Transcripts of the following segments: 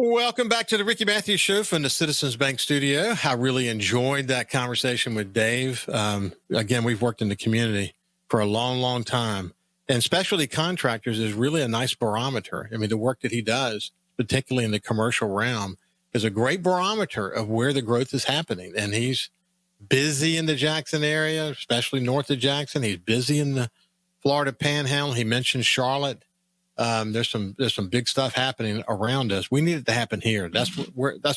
Welcome back to the Ricky Matthews Show from the Citizens Bank Studio. I really enjoyed that conversation with Dave. Again, we've worked in the community for a long, long time. And specialty contractors is really a nice barometer. I mean, the work that he does, particularly in the commercial realm, is a great barometer of where the growth is happening. And he's busy in the Jackson area, especially north of Jackson. He's busy in the Florida Panhandle. He mentioned Charlotte. There's some big stuff happening around us. We need it to happen here. That's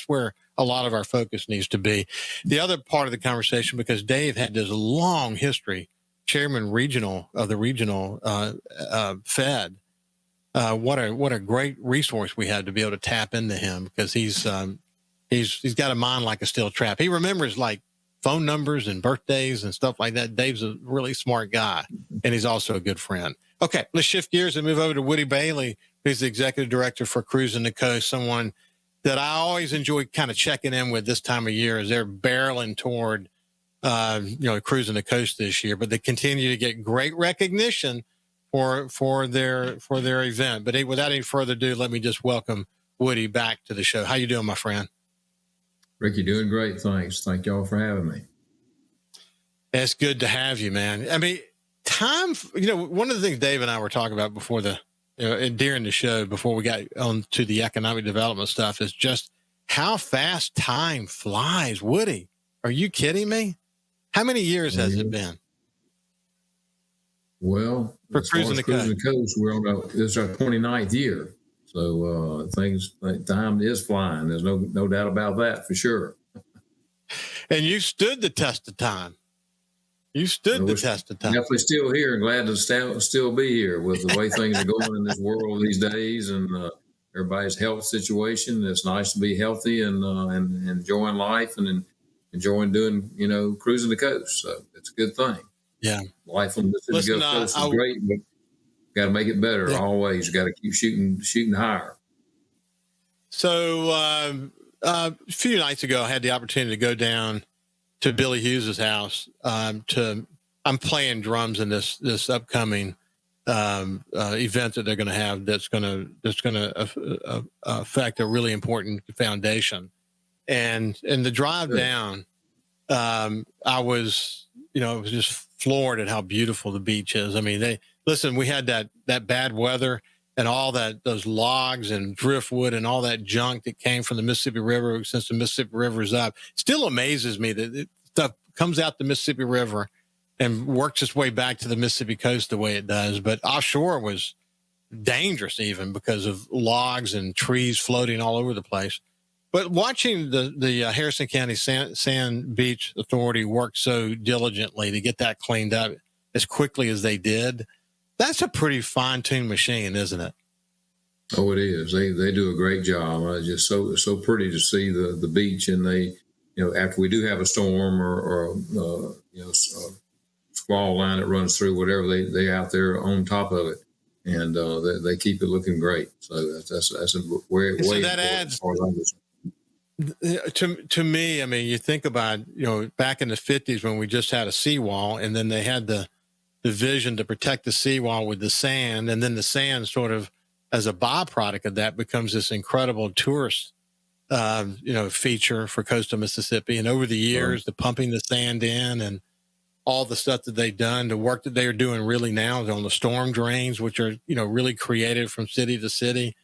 where a lot of our focus needs to be. The other part of the conversation, because Dave had this long history, chairman of the regional Fed. What a great resource we had to be able to tap into him, because he's got a mind like a steel trap. He remembers like phone numbers and birthdays and stuff like that. Dave's a really smart guy, and he's also a good friend. Okay, let's shift gears and move over to Woody Bailey, who's the executive director for Cruisin the Coast, someone that I always enjoy kind of checking in with this time of year as they're barreling toward, Cruisin the Coast this year. But they continue to get great recognition for their event. But without any further ado, let me just welcome Woody back to the show. How you doing, my friend? Ricky, doing great. Thanks. Thank y'all for having me. It's good to have you, man. I mean, time, one of the things Dave and I were talking about during the show, before we got on to the economic development stuff, is just how fast time flies. Woody, are you kidding me? How many years has it been? Well, for Cruisin the Coast, we're on this is our 29th year. So time is flying. There's no doubt about that for sure. And you stood the test of time. You stood the test of time. Definitely still here, and glad to still be here with the way things are going in this world these days, and everybody's health situation. It's nice to be healthy and enjoying life and enjoying doing cruising the coast. So it's a good thing. Yeah, life on the Mississippi Coast is great, but got to make it better. Yeah. Always got to keep shooting higher. So a few nights ago, I had the opportunity to go down to Billy Hughes's house. I'm playing drums in this upcoming event that they're going to have. That's going to affect a really important foundation. And the drive down, I was just floored at how beautiful the beach is. I mean, we had that bad weather and all those logs and driftwood and all that junk that came from the Mississippi River, since the Mississippi River is up. Still amazes me that stuff comes out the Mississippi River and works its way back to the Mississippi coast the way it does. But offshore was dangerous, even because of logs and trees floating all over the place. But watching the Harrison County Sand Beach Authority work so diligently to get that cleaned up as quickly as they did, that's a pretty fine-tuned machine, isn't it? Oh, it is. They do a great job. It's just so pretty to see the beach, and they, after we do have a storm or a squall line that runs through, whatever, they out there on top of it, and they keep it looking great. So that's a way. So that adds to me. I mean, you think about back in the 50s when we just had a seawall, and then they had the vision to protect the seawall with the sand, and then the sand sort of, as a byproduct of that, becomes this incredible tourist, feature for coastal Mississippi. And over the years, the pumping the sand in and all the stuff that they've done, the work that they are doing really now is on the storm drains, which are, really creative from city to city.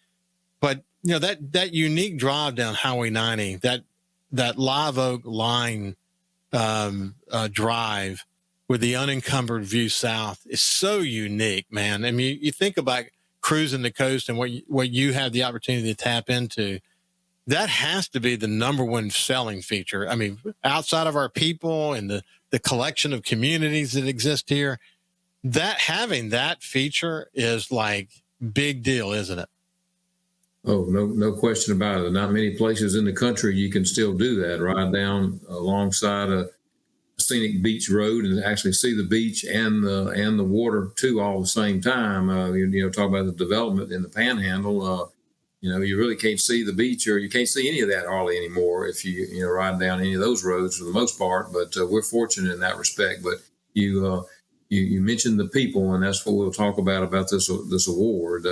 But, that unique drive down Highway 90, that Live Oak line drive with the unencumbered view south is so unique, man. I mean, you think about Cruisin the Coast and what you have the opportunity to tap into. That has to be the number one selling feature. I mean, outside of our people and the collection of communities that exist here, that having that feature is like big deal, isn't it? Oh, no question about it. Not many places in the country you can still do that. Ride down alongside a scenic beach road and actually see the beach and the water too all at the same time. Talk about the development in the Panhandle. You really can't see the beach, or you can't see any of that hardly anymore if you ride down any of those roads for the most part. But we're fortunate in that respect. But you you mentioned the people, and that's what we'll talk about this award.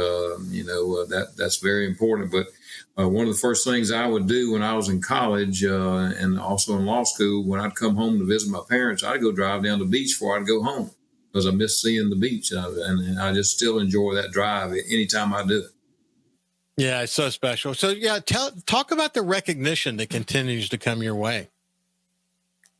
That's very important. But one of the first things I would do when I was in college and also in law school, when I'd come home to visit my parents, I'd go drive down the beach before I'd go home because I miss seeing the beach, and I just still enjoy that drive anytime I do it. Yeah, it's so special. So yeah, talk about the recognition that continues to come your way.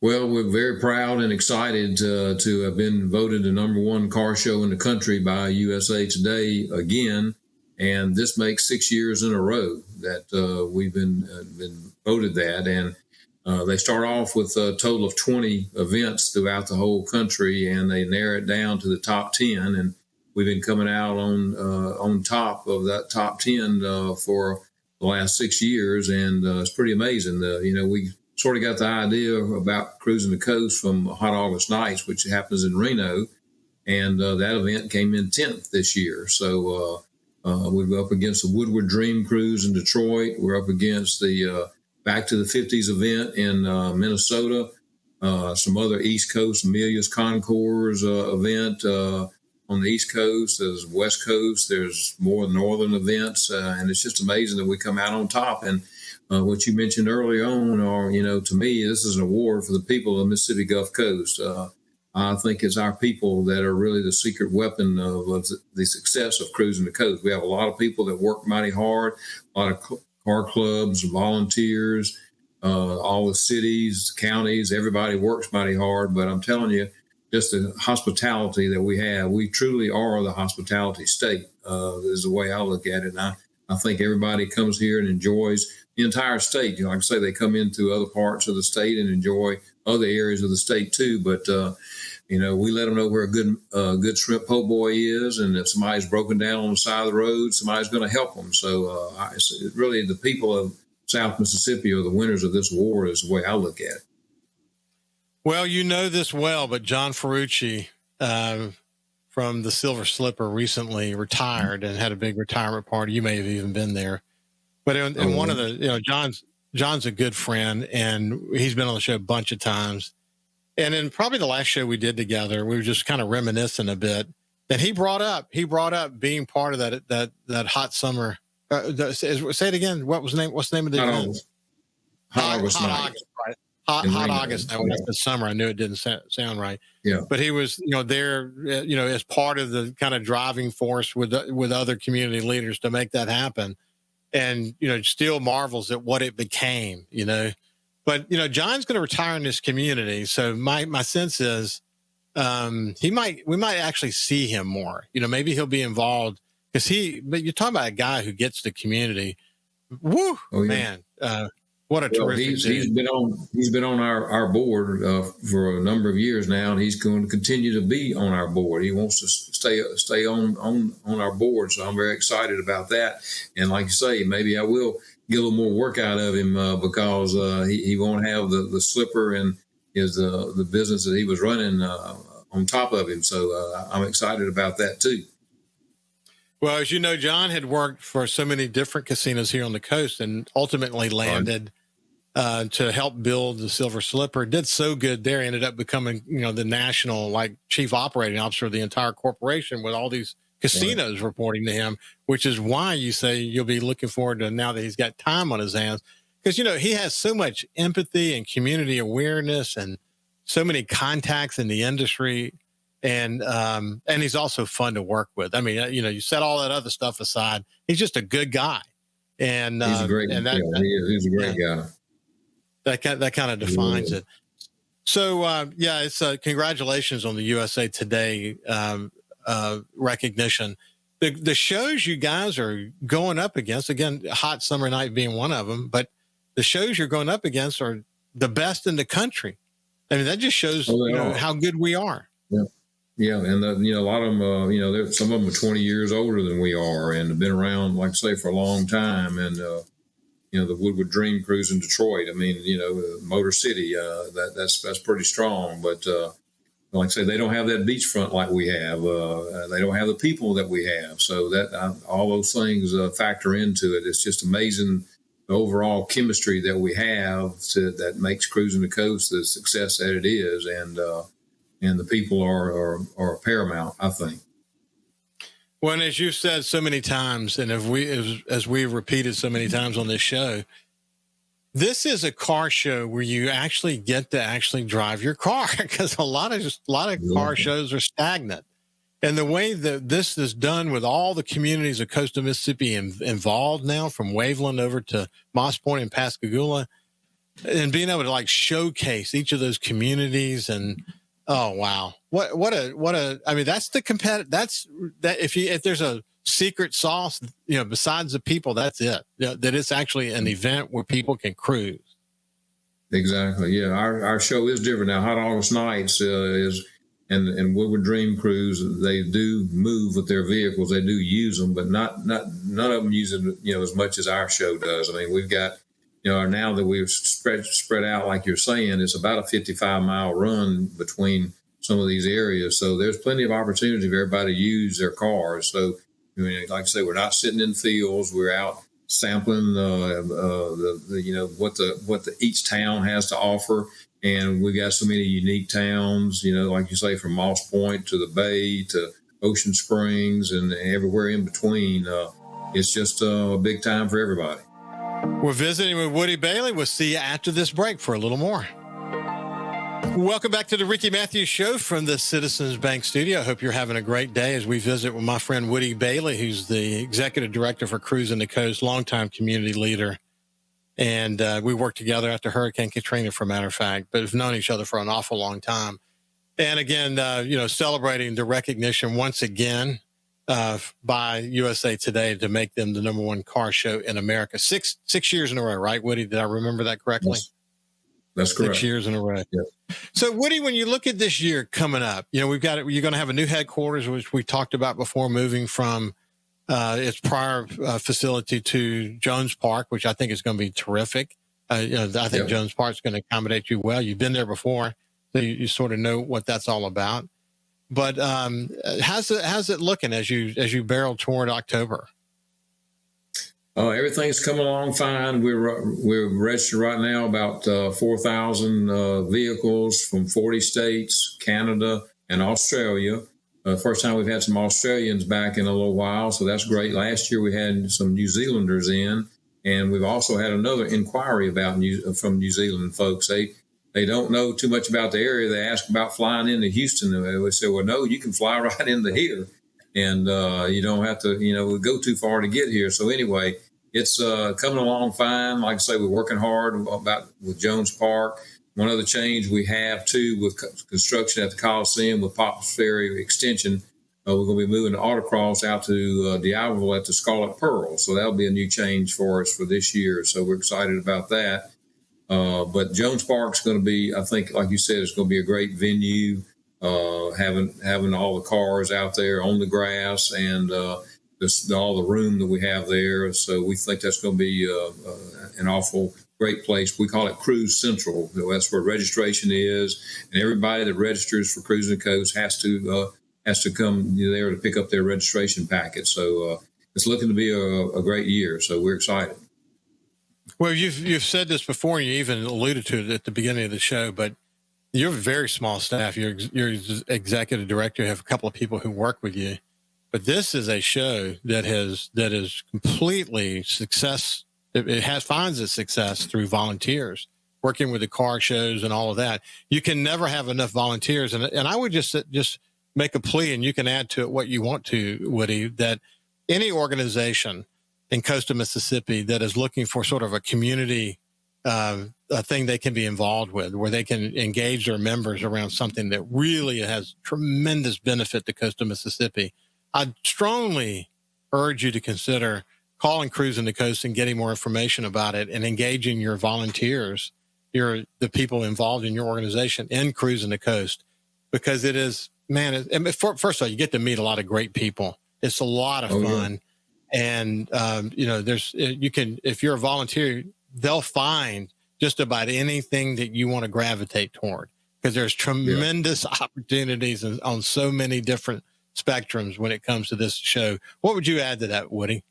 Well, we're very proud and excited to have been voted the #1 car show in the country by USA Today again, and this makes 6 years in a row that we've been voted that. And they start off with a total of 20 events throughout the whole country, and they narrow it down to the top 10. And we've been coming out on top of that top 10 for the last 6 years, and it's pretty amazing. We sort of got the idea about Cruisin the Coast from Hot August Nights, which happens in Reno, and that event came in 10th this year. So we're up against the Woodward Dream Cruise in Detroit. We're up against the Back to the 50s event in Minnesota, some other East Coast, Amelia's Concours event on the East Coast. There's West Coast. There's more northern events, and it's just amazing that we come out on top. And what you mentioned earlier on, to me, this is an award for the people of the Mississippi Gulf Coast. I think it's our people that are really the secret weapon of the success of Cruisin the Coast. We have a lot of people that work mighty hard, a lot of car clubs, volunteers, all the cities, counties, everybody works mighty hard. But I'm telling you, just the hospitality that we have, we truly are the hospitality state, is the way I look at it. And I think everybody comes here and enjoys the entire state. Like I say, they come in through other parts of the state and enjoy other areas of the state too. But we let them know where a good shrimp po' boy is, and if somebody's broken down on the side of the road, somebody's going to help them. So it's really the people of South Mississippi are the winners of this award, is the way I look at it. Well, you know this well, but John Ferrucci from the Silver Slipper recently retired and had a big retirement party. You may have even been there. But in one of the, John's a good friend, and he's been on the show a bunch of times. And in probably the last show we did together, we were just kind of reminiscing a bit. And he brought up being part of that hot summer. Say it again. What's the name of the event? Hot August. Right. Hot August. Now, when I said summer, I knew it didn't sound right. Yeah. But he was, there, as part of the kind of driving force with other community leaders to make that happen. And, still marvels at what it became, But, John's going to retire in this community. So my sense is we might actually see him more. Maybe he'll be involved but you're talking about a guy who gets the community. Woo, man. What a terrific he's been on our board for a number of years now, and he's going to continue to be on our board. He wants to stay on our board, so I'm very excited about that. And like you say, maybe I will get a little more work out of him because he won't have the slipper and the business that he was running on top of him. So I'm excited about that too. Well, as you know, John had worked for so many different casinos here on the coast and ultimately landed to help build the Silver Slipper. Did so good there, ended up becoming, the national chief operating officer of the entire corporation with all these casinos reporting to him, which is why you say you'll be looking forward to now that he's got time on his hands. Because, he has so much empathy and community awareness and so many contacts in the industry. And he's also fun to work with. I mean, you set all that other stuff aside. He's just a good guy, and he's a great. He's a great guy. That kind of defines it. So it's congratulations on the USA Today recognition. The shows you guys are going up against, again, Hot Summer Night being one of them, but the shows you're going up against are the best in the country. I mean, that just shows how good we are. Yeah. Yeah, and a lot of them, some of them are 20 years older than we are, and have been around, like I say, for a long time. And the Woodward Dream Cruise in Detroit. I mean, Motor City, that's pretty strong. But like I say, they don't have that beachfront like we have. They don't have the people that we have. So that all those things factor into it. It's just amazing the overall chemistry that we have that makes Cruisin the Coast the success that it is. And and the people are paramount, I think. Well, and as you've said so many times, and as we've repeated so many times on this show, this is a car show where you actually get to actually drive your car, because a lot of car shows are stagnant. And the way that this is done with all the communities of coastal Mississippi involved now, from Waveland over to Moss Point and Pascagoula, and being able to like showcase each of those communities, and oh wow, what a I mean, that's the if there's a secret sauce, besides the people, that's it. That it's actually an event where people can cruise. Exactly. Yeah, our show is different now. Hot August Nights and Woodward Dream Cruise, they do move with their vehicles. They do use them, but not none of them use them, as much as our show does. I mean, we've got, now that we've spread out, like you're saying, it's about a 55-mile run between some of these areas. So there's plenty of opportunity for everybody to use their cars. So, like I say, we're not sitting in fields. We're out sampling what each town has to offer. And we got so many unique towns, like you say, from Moss Point to the Bay to Ocean Springs and everywhere in between. It's just a big time for everybody. We're visiting with Woody Bailey. We'll see you after this break for a little more. Welcome back to the Ricky Matthews Show from the Citizens Bank Studio. I hope you're having a great day as we visit with my friend Woody Bailey, who's the Executive Director for Cruisin the Coast, longtime community leader. And we worked together after Hurricane Katrina, for a matter of fact, but we've known each other for an awful long time. And again, celebrating the recognition once again by USA Today to make them the #1 car show in America. Six years in a row, right, Woody? Did I remember that correctly? Yes. That's correct. 6 years in a row. Yes. So, Woody, when you look at this year coming up, you're going to have a new headquarters, which we talked about before, moving from its prior facility to Jones Park, which I think is going to be terrific. I think Jones Park is going to accommodate you well. You've been there before, so you sort of know what that's all about. But how's it looking as you barrel toward October? Everything's coming along fine. We're registered right now about 4,000 vehicles from 40 states, Canada, and Australia. First time we've had some Australians back in a little while, so that's great. Last year we had some New Zealanders in, and we've also had another inquiry from New Zealand folks. They don't know too much about the area. They ask about flying into Houston. And we say, well, no, you can fly right into here, and you don't have to go too far to get here. So anyway, it's coming along fine. Like I say, we're working hard with Jones Park. One other change we have, too, with construction at the Coliseum with Pops Ferry Extension, we're going to be moving the autocross out to D'Iberville at the Scarlet Pearl. So that'll be a new change for us for this year. So we're excited about that. But Jones Park's going to be, I think, like you said, it's going to be a great venue, having all the cars out there on the grass and all the room that we have there. So we think that's going to be an awful great place. We call it Cruise Central. That's where registration is, and everybody that registers for Cruisin the Coast has to come there to pick up their registration packet. So it's looking to be a great year. So we're excited. Well, you've said this before, and you even alluded to it at the beginning of the show, but you're a very small staff. You're executive director. You have a couple of people who work with you, but this is a show that is completely success. It finds its success through volunteers, working with the car shows and all of that. You can never have enough volunteers. And I would just make a plea, and you can add to it what you want to, Woody, that any organization in coastal Mississippi that is looking for sort of a community a thing they can be involved with, where they can engage their members around something that really has tremendous benefit to coastal Mississippi, I'd strongly urge you to consider calling Cruisin the Coast and getting more information about it, and engaging your volunteers, the people involved in your organization in Cruisin the Coast, because it is, man, first of all, you get to meet a lot of great people. It's a lot of fun. Yeah. And, if you're a volunteer, they'll find just about anything that you want to gravitate toward, because there's tremendous opportunities on so many different spectrums when it comes to this show. What would you add to that, Woody?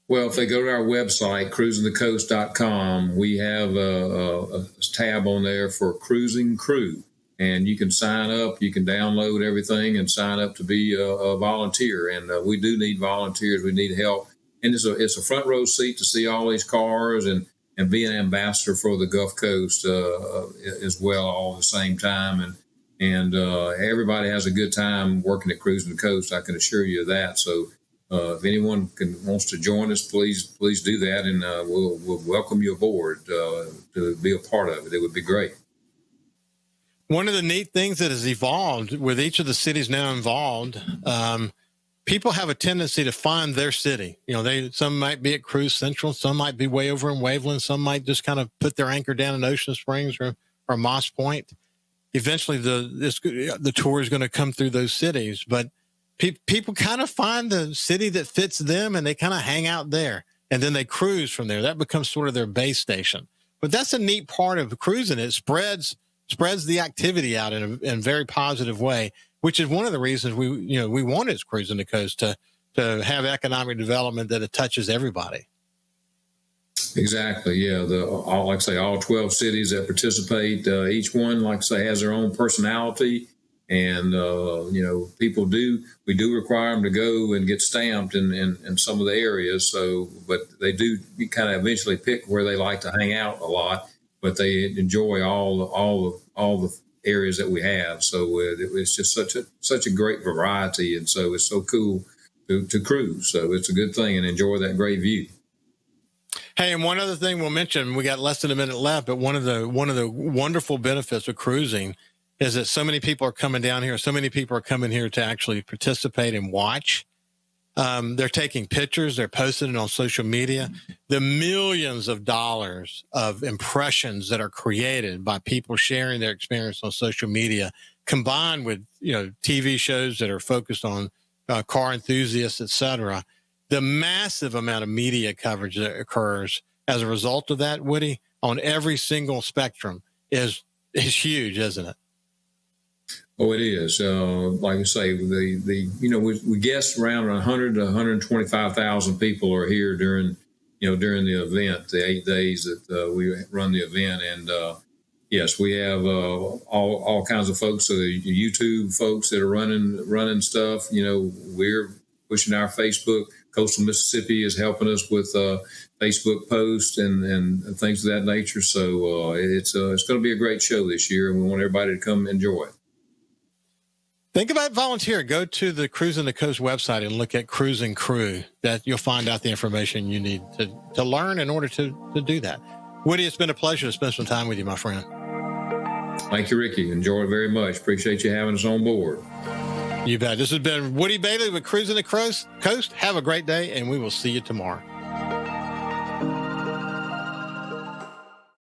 Well, if they go to our website, cruisinthecoast.com, we have a tab on there for Cruising Crew. and you can sign up. You can download everything and sign up to be a volunteer. And we do need volunteers. We need help. And it's a front row seat to see all these cars and be an ambassador for the Gulf Coast as well, all at the same time. And everybody has a good time working at Cruisin the Coast. I can assure you of that. So if anyone wants to join us, please do that, and we'll welcome you aboard to be a part of it. It would be great. One of the neat things that has evolved with each of the cities now involved, people have a tendency to find their city. Some might be at Cruise Central, some might be way over in Waveland, some might just kind of put their anchor down in Ocean Springs or Moss Point. Eventually, the tour is going to come through those cities, but people kind of find the city that fits them, and they kind of hang out there, and then they cruise from there. That becomes sort of their base station. But that's a neat part of cruising. It spreads the activity out in a very positive way, which is one of the reasons we wanted Cruisin the Coast to have economic development that it touches everybody. Exactly. Yeah. All 12 cities that participate, each one, like I say, has their own personality. And, we do require them to go and get stamped in some of the areas. But they do kind of eventually pick where they like to hang out a lot, but they enjoy all the areas that we have. So it's just such a great variety. And so it's so cool to cruise. So it's a good thing, and enjoy that great view. Hey, and one other thing we'll mention, we got less than a minute left, but one of the wonderful benefits of cruising is that so many people are coming down here. So many people are coming here to actually participate and watch. They're taking pictures. They're posting it on social media. The millions of dollars of impressions that are created by people sharing their experience on social media, combined with TV shows that are focused on car enthusiasts, et cetera. The massive amount of media coverage that occurs as a result of that, Woody, on every single spectrum is huge, isn't it? Oh, it is. Like I say, we guess around 100 to 125,000 people are here during the event, the 8 days that we run the event. And yes, we have all kinds of folks. So the YouTube folks that are running stuff. We're pushing our Facebook. Coastal Mississippi is helping us with Facebook posts and things of that nature. So it's going to be a great show this year, and we want everybody to come enjoy it. Think about volunteer. Go to the Cruisin the Coast website and look at Cruisin Crew. That you'll find out the information you need to learn in order to do that. Woody, it's been a pleasure to spend some time with you, my friend. Thank you, Ricky. Enjoyed it very much. Appreciate you having us on board. You bet. This has been Woody Bailey with Cruisin the Coast. Have a great day, and we will see you tomorrow.